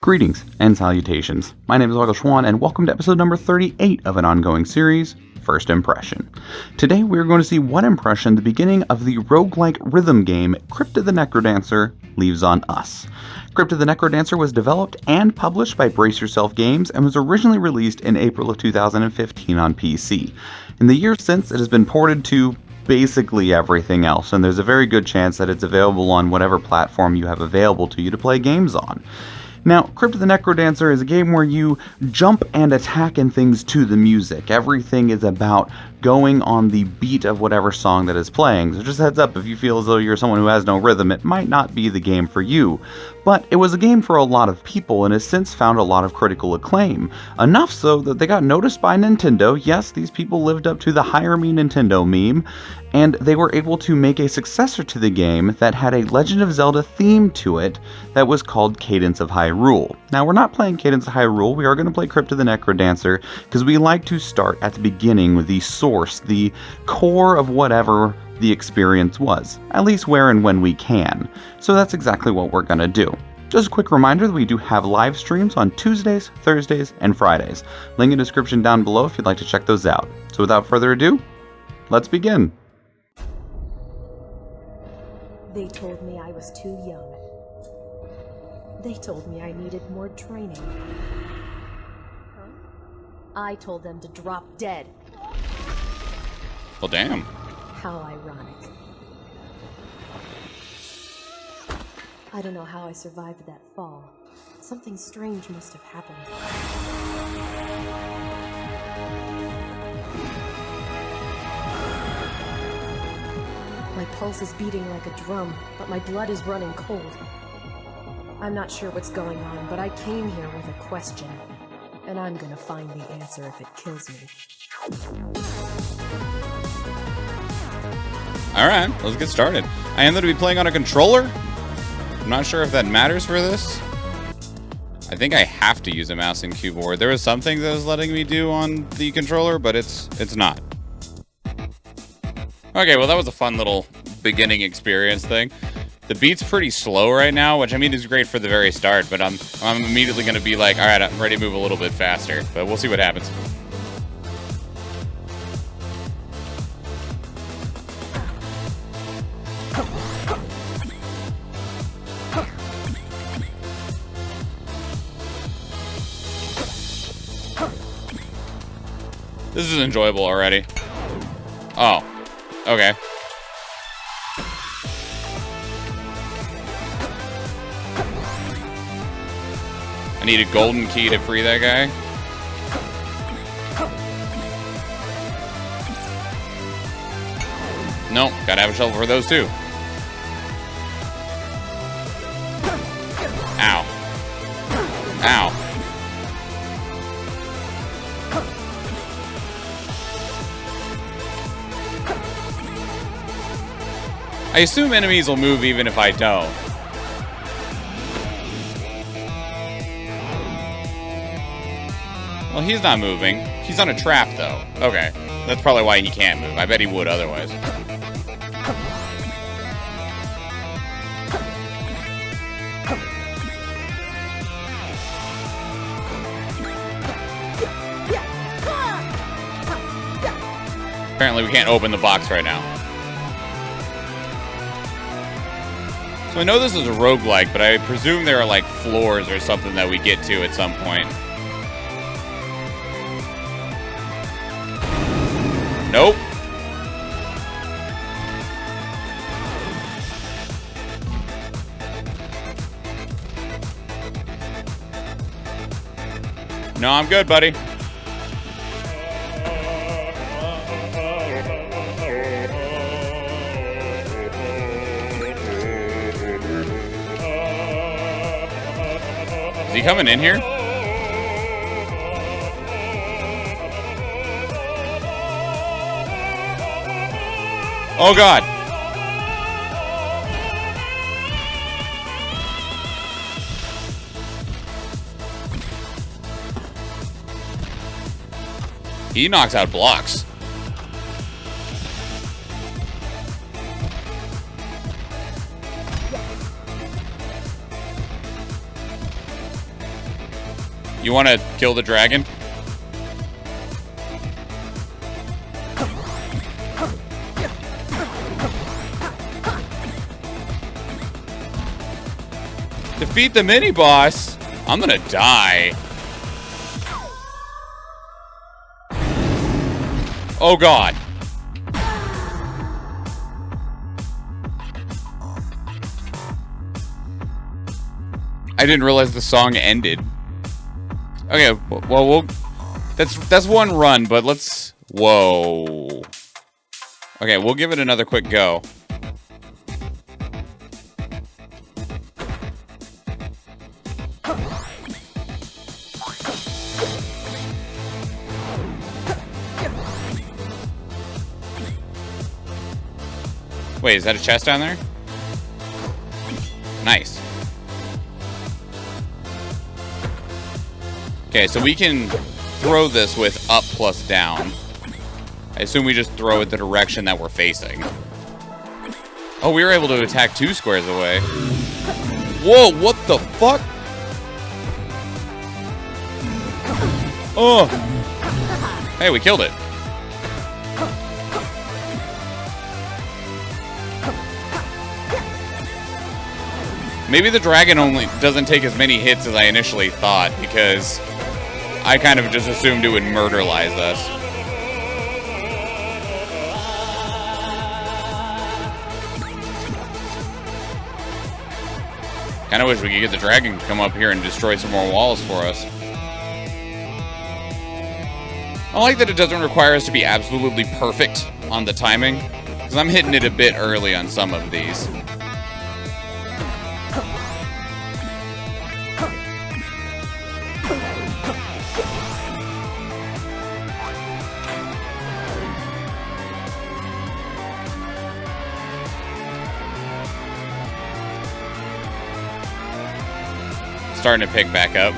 Greetings and salutations. My name is Schwahn, and welcome to episode number 38 of an ongoing series, First Impression. Today we are going to see what impression the beginning of the roguelike rhythm game Crypt the NecroDancer leaves on us. Crypt the NecroDancer was developed and published by Brace Yourself Games and was originally released in April of 2015 on PC. In the years since, it has been ported to basically everything else, and there's a very good chance that it's available on whatever platform you have available to you to play games on. Now, Crypt the NecroDancer is a game where you jump and attack and things to the music. Everything is about going on the beat of whatever song that is playing. So just heads up, if you feel as though you're someone who has no rhythm, it might not be the game for you. But it was a game for a lot of people and has since found a lot of critical acclaim. Enough so that they got noticed by Nintendo. Yes, these people lived up to the "Hire Me Nintendo" meme, and they were able to make a successor to the game that had a Legend of Zelda theme to it that was called Cadence of Hyrule. Now, we're not playing Cadence of Hyrule, we are going to play Crypt the NecroDancer, because we like to start at the beginning with the source, the core of whatever the experience was, at least where and when we can. So that's exactly what we're going to do. Just a quick reminder that we do have live streams on Tuesdays, Thursdays, and Fridays. Link in the description down below if you'd like to check those out. So without further ado, let's begin. They told me I was too young. They told me I needed more training. I told them to drop dead. Well, damn. How ironic. I don't know how I survived that fall. Something strange must have happened. My pulse is beating like a drum, but my blood is running cold. I'm not sure what's going on, but I came here with a question, and I'm gonna find the answer if it kills me. Alright, let's get started. I am going to be playing on a controller. I'm not sure if that matters for this. I think I have to use a mouse and keyboard. There was something that was letting me do on the controller, but it's not. Okay, well that was a fun little beginning experience thing. The beat's pretty slow right now, which I mean is great for the very start, but I'm immediately going to be like, alright, I'm ready to move a little bit faster, but we'll see what happens. This is enjoyable already. Oh, okay. I need a golden key to free that guy. Nope, gotta have a shovel for those too. Ow. Ow. I assume enemies will move even if I don't. Well, he's not moving. He's on a trap, though. Okay. That's probably why he can't move. I bet he would otherwise. Apparently, we can't open the box right now. So I know this is a roguelike, but I presume there are like floors or something that we get to at some point. Nope. No, I'm good, buddy. Is he coming in here? Oh God. He knocks out blocks. You want to kill the dragon? Defeat the mini-boss? I'm gonna die. Oh god. I didn't realize the song ended. Okay, well, that's one run, but let's... Whoa. Okay, we'll give it another quick go. Wait, is that a chest down there? Nice. Okay, so we can throw this with up plus down. I assume we just throw it the direction that we're facing. Oh, we were able to attack 2 squares away. Whoa, what the fuck? Oh! Hey, we killed it. Maybe the dragon only doesn't take as many hits as I initially thought, because I kind of just assumed it would murderize us. Kind of wish we could get the dragon to come up here and destroy some more walls for us. I like that it doesn't require us to be absolutely perfect on the timing, because I'm hitting it a bit early on some of these. Starting to pick back up.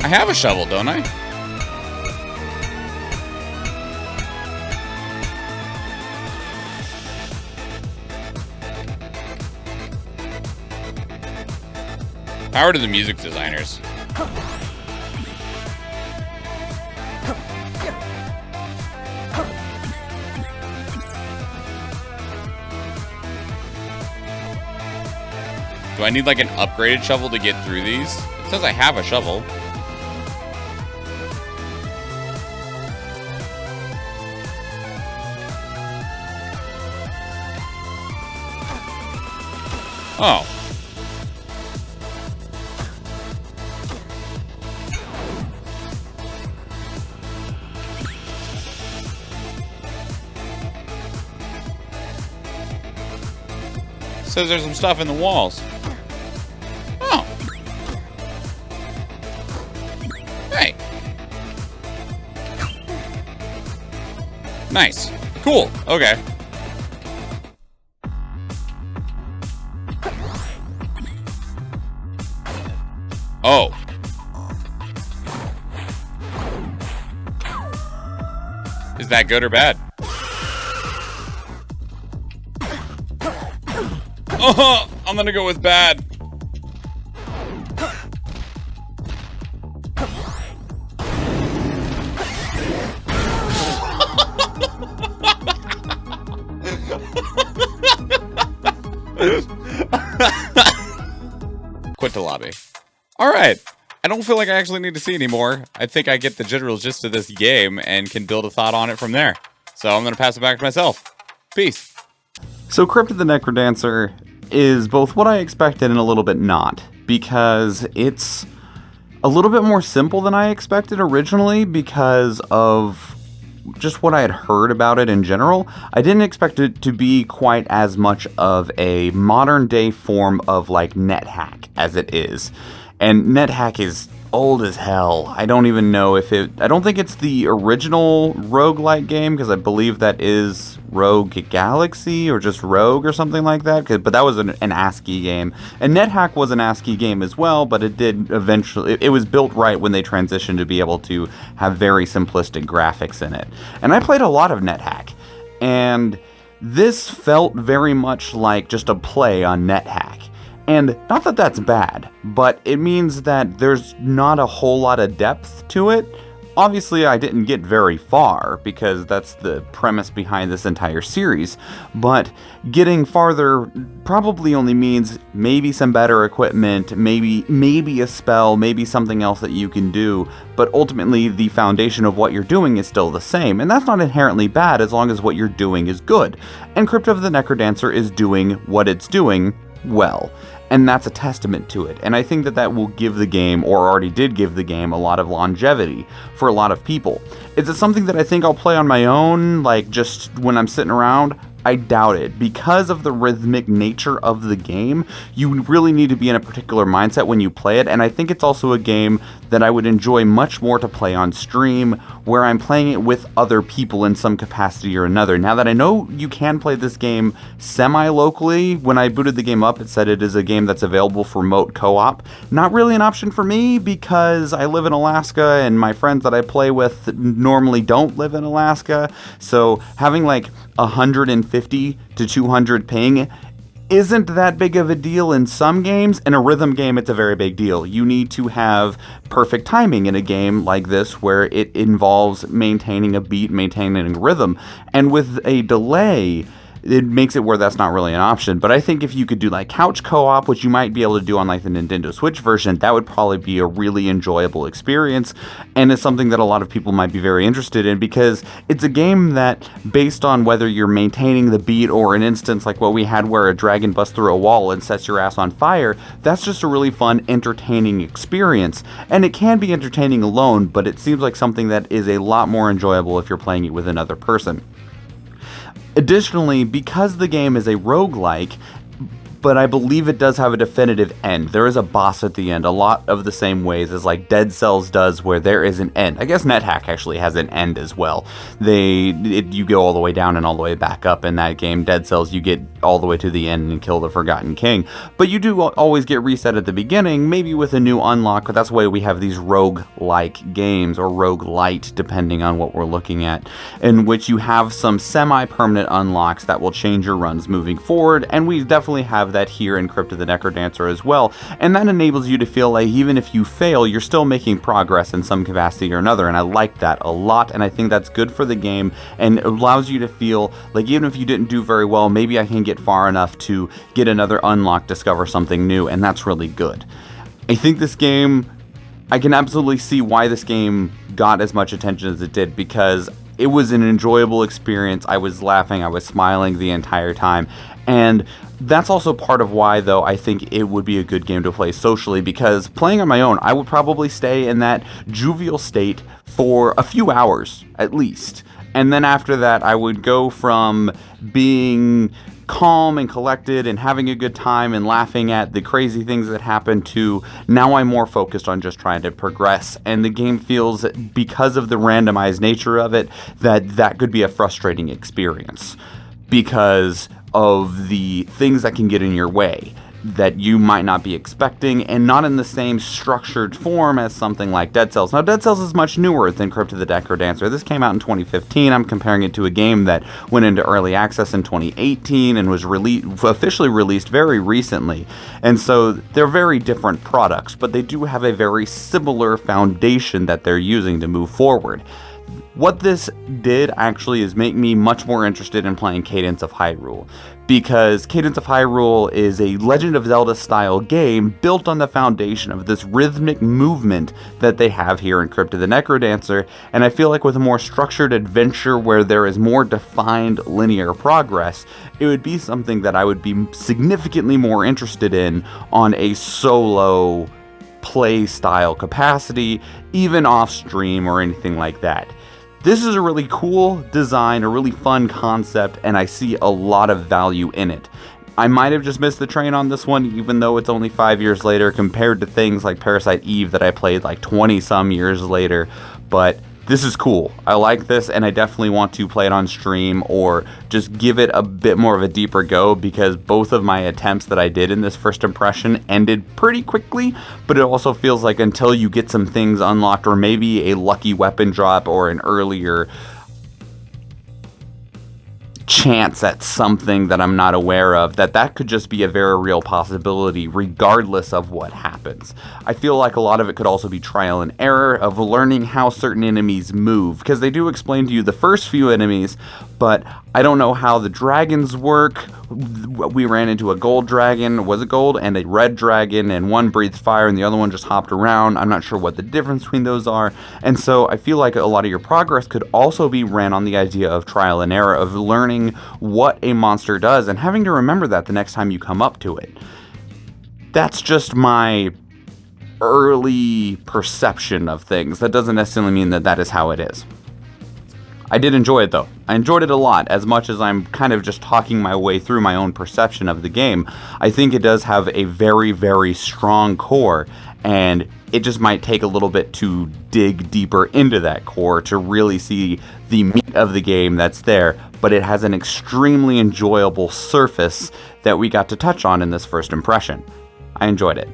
I have a shovel, don't I? Power to the music designers. Do I need like an upgraded shovel to get through these? It says I have a shovel. Oh. Says there's some stuff in the walls. Oh. Hey. Nice. Cool. Okay. Oh. Is that good or bad? Oh, I'm gonna go with bad. Quit the lobby. Alright. I don't feel like I actually need to see anymore. I think I get the general gist of this game and can build a thought on it from there. So I'm gonna pass it back to myself. Peace. So Crypt the NecroDancer is both what I expected and a little bit not, because it's a little bit more simple than I expected originally because of just what I had heard about it in general. I didn't expect it to be quite as much of a modern day form of like Nethack as it is. And Nethack is old as hell. I don't even know if it... I don't think it's the original roguelike game, because I believe that is Rogue Galaxy, or just Rogue or something like that. But that was an ASCII game. And Nethack was an ASCII game as well, but it did eventually... It was built right when they transitioned to be able to have very simplistic graphics in it. And I played a lot of Nethack. And This felt very much like just a play on Nethack. And not that that's bad, but it means that there's not a whole lot of depth to it. Obviously, I didn't get very far, because that's the premise behind this entire series, but getting farther probably only means maybe some better equipment, maybe a spell, maybe something else that you can do, but ultimately the foundation of what you're doing is still the same, and that's not inherently bad as long as what you're doing is good. And Crypt of the NecroDancer is doing what it's doing well. And that's a testament to it. And I think that that will give the game, or already did give the game, a lot of longevity for a lot of people. Is it something that I think I'll play on my own, like just when I'm sitting around? I doubt it. Because of the rhythmic nature of the game, you really need to be in a particular mindset when you play it, and I think it's also a game that I would enjoy much more to play on stream, where I'm playing it with other people in some capacity or another. Now that I know you can play this game semi-locally, when I booted the game up, it said it is a game that's available for remote co-op. Not really an option for me, because I live in Alaska, and my friends that I play with normally don't live in Alaska, so having like 150 to 200 ping isn't that big of a deal in some games. In a rhythm game, it's a very big deal. You need to have perfect timing in a game like this, where it involves maintaining a beat, maintaining a rhythm, and with a delay, it makes it where that's not really an option. But I think if you could do like couch co-op, which you might be able to do on like the Nintendo Switch version, that would probably be a really enjoyable experience, and it's something that a lot of people might be very interested in, because it's a game that, based on whether you're maintaining the beat or an instance like what we had where a dragon busts through a wall and sets your ass on fire, that's just a really fun, entertaining experience. And it can be entertaining alone, but it seems like something that is a lot more enjoyable if you're playing it with another person. Additionally, because the game is a roguelike, but I believe it does have a definitive end. There is a boss at the end, a lot of the same ways as like Dead Cells does, where there is an end. I guess Nethack actually has an end as well. You go all the way down and all the way back up in that game. Dead Cells, you get all the way to the end and kill the Forgotten King. But you do always get reset at the beginning, maybe with a new unlock, but that's why we have these rogue-like games, or roguelite, depending on what we're looking at, in which you have some semi-permanent unlocks that will change your runs moving forward, and we definitely have that here in Crypt of the NecroDancer as well, and that enables you to feel like even if you fail, you're still making progress in some capacity or another, and I like that a lot, and I think that's good for the game, and it allows you to feel like even if you didn't do very well, maybe I can get far enough to get another unlock, discover something new, and that's really good. I think this game, I can absolutely see why this game got as much attention as it did, because it was an enjoyable experience. I was laughing, I was smiling the entire time, and that's also part of why, though, I think it would be a good game to play socially, because playing on my own, I would probably stay in that jovial state for a few hours, at least. And then after that, I would go from being calm and collected and having a good time and laughing at the crazy things that happen to now I'm more focused on just trying to progress. And the game feels, because of the randomized nature of it, that could be a frustrating experience because of the things that can get in your way that you might not be expecting, and not in the same structured form as something like Dead Cells. Now, Dead Cells is much newer than Crypt of the NecroDancer. This came out in 2015. I'm comparing it to a game that went into early access in 2018 and was officially released very recently. And so they're very different products, but they do have a very similar foundation that they're using to move forward. What this did actually is make me much more interested in playing Cadence of Hyrule, because Cadence of Hyrule is a Legend of Zelda style game built on the foundation of this rhythmic movement that they have here in Crypt of the NecroDancer, and I feel like with a more structured adventure where there is more defined linear progress, it would be something that I would be significantly more interested in on a solo play style capacity, even off stream or anything like that. This is a really cool design, a really fun concept, and I see a lot of value in it. I might have just missed the train on this one, even though it's only 5 years later compared to things like Parasite Eve that I played like 20 some years later, but this is cool. I like this, and I definitely want to play it on stream or just give it a bit more of a deeper go, because both of my attempts that I did in this first impression ended pretty quickly, but it also feels like until you get some things unlocked, or maybe a lucky weapon drop or an earlier chance at something that I'm not aware of, that could just be a very real possibility regardless of what happens. I feel like a lot of it could also be trial and error of learning how certain enemies move, because they do explain to you the first few enemies, but I don't know how the dragons work. We ran into a gold dragon, was it gold, and a red dragon, and one breathed fire and the other one just hopped around. I'm not sure what the difference between those are, and so I feel like a lot of your progress could also be ran on the idea of trial and error, of learning what a monster does and having to remember that the next time you come up to it. That's just my early perception of things. That doesn't necessarily mean that that is how it is. I did enjoy it though. I enjoyed it a lot, as much as I'm kind of just talking my way through my own perception of the game. I think it does have a very, very strong core, and it just might take a little bit to dig deeper into that core to really see the meat of the game that's there, but it has an extremely enjoyable surface that we got to touch on in this first impression. I enjoyed it.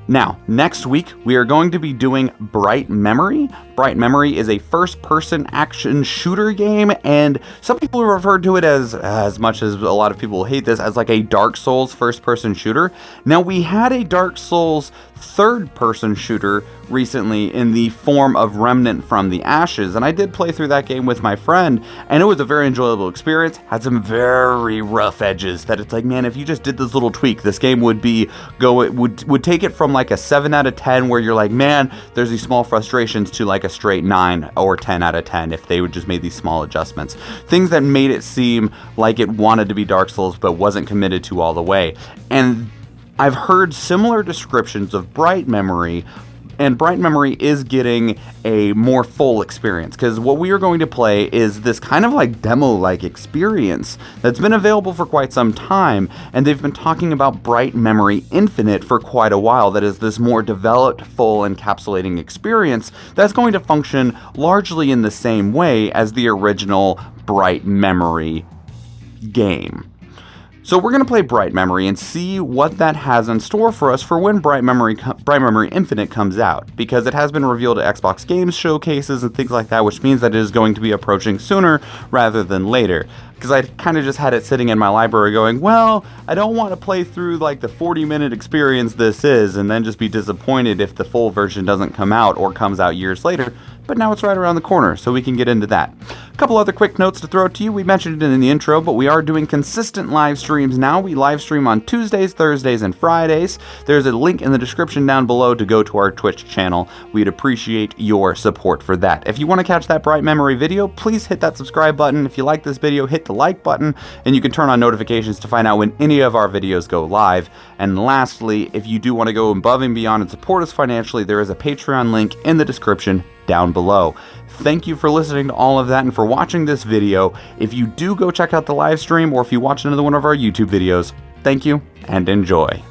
Now, next week, we are going to be doing Bright Memory. Bright Memory is a first-person action shooter game, and some people have referred to it as much as a lot of people hate this, as like a Dark Souls first-person shooter. Now, we had a Dark Souls third-person shooter recently in the form of Remnant from the Ashes, and I did play through that game with my friend, and it was a very enjoyable experience. Had some very rough edges that it's like, man, if you just did this little tweak, this game would take it from like a 7 out of 10 where you're like, man, there's these small frustrations, to like a straight 9 or 10 out of 10 if they would just made these small adjustments. Things that made it seem like it wanted to be Dark Souls but wasn't committed to all the way. And I've heard similar descriptions of Bright Memory, and Bright Memory is getting a more full experience, because what we are going to play is this kind of like demo-like experience that's been available for quite some time, and they've been talking about Bright Memory Infinite for quite a while. That is this more developed, full, encapsulating experience that's going to function largely in the same way as the original Bright Memory game. So we're going to play Bright Memory and see what that has in store for us for when Bright Memory Infinite comes out, because it has been revealed at Xbox Games showcases and things like that, which means that it is going to be approaching sooner rather than later. Because I kind of just had it sitting in my library going, well, I don't want to play through like the 40-minute experience this is and then just be disappointed if the full version doesn't come out or comes out years later. But now it's right around the corner, so we can get into that. A couple other quick notes to throw to you. We mentioned it in the intro, but we are doing consistent live streams now. We live stream on Tuesdays, Thursdays, and Fridays. There's a link in the description down below to go to our Twitch channel. We'd appreciate your support for that. If you want to catch that Bright Memory video, please hit that subscribe button. If you like this video, hit the like button, and you can turn on notifications to find out when any of our videos go live. And lastly, if you do want to go above and beyond and support us financially, there is a Patreon link in the description down below. Thank you for listening to all of that and for watching this video. If you do go check out the live stream, or if you watch another one of our YouTube videos, thank you and enjoy.